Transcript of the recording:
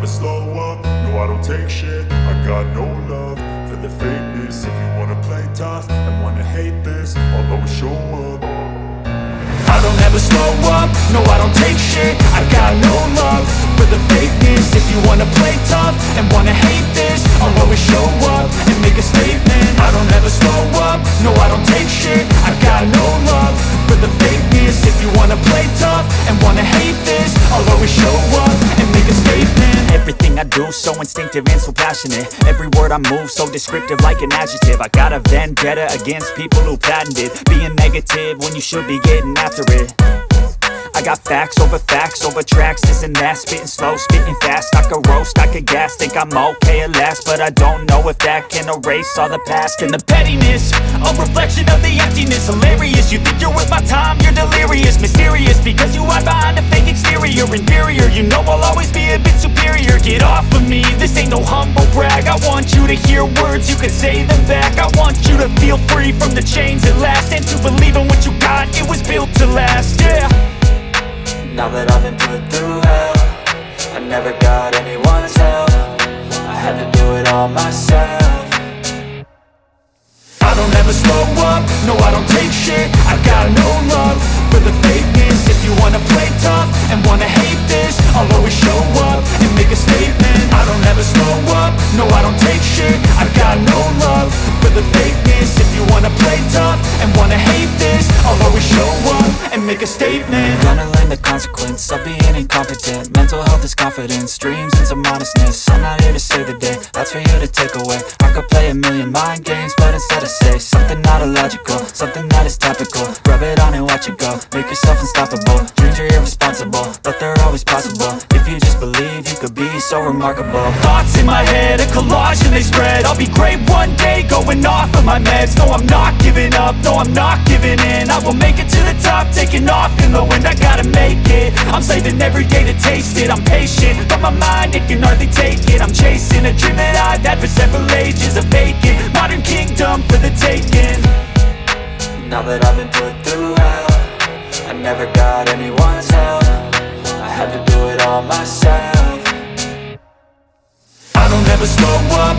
slow up, no I don't take shit. I got no love for the fakeness. If you wanna play tough and wanna hate this, I'll always show up. I don't ever slow up, no I don't take shit. I got no love for the fakeness. If you wanna play tough and wanna hate this, I'll always show up and make a statement. I don't ever slow up, no I don't take shit. I got no love for the fakeness. If you wanna play tough and wanna hate this, I'll always show up and make a statement. Everything I do so instinctive and so passionate. Every word I move so descriptive like an adjective. I got a vendetta against people who patented being negative when you should be getting after it. I got facts over tracks, this and that. Spitting slow, spitting fast, I could roast, I could gas. Think I'm okay at last, but I don't know if that can erase all the past. And the pettiness, a reflection of the emptiness. Hilarious, you think you're worth my time, you're delirious. Mysterious, because you hide behind a fake exterior. Inferior, you know I'll always be a bit superior. Get off of me, this ain't no humble brag. I want you to hear words, you can say them back. I want you to feel free from the chains at last, and to believe in what you got, it was built to last, yeah. Now that I've been put through hell, I never got anyone's help. I had to do it all myself. I don't ever slow up, no I don't take shit. I got no love for the fakeness. If you wanna play tough and wanna hate this, I'll always show up and make a statement. I don't ever slow up, no I don't take shit. I got no love for the fakeness. If you wanna play tough and wanna hate this, I'll always show up and make a statement. Gonna learn the consequence of being incompetent. Mental health is confidence, dreams and some honestness. I'm not here to save the day, that's for you to take away. I could play a million mind games, but instead I say something not illogical, something that is topical. Rub it on and watch it go, make yourself unstoppable. Dreams are irresponsible, but they're always possible. If you just believe, you could be so remarkable. Thoughts in my head, a collage and they spread. I'll be great one day, going off of my meds. No, I'm not giving up, no, I'm not giving in. I will make it to the top, taking off in the wind. I gotta make it, I'm saving every day to taste it. I'm patient, but my mind, it can hardly take it. I'm chasing a dream that I've had for several ages. A vacant, modern kingdom for the taking. Now that I've been put through hell, I never got anyone's help. I had to do it all myself. I don't ever slow up,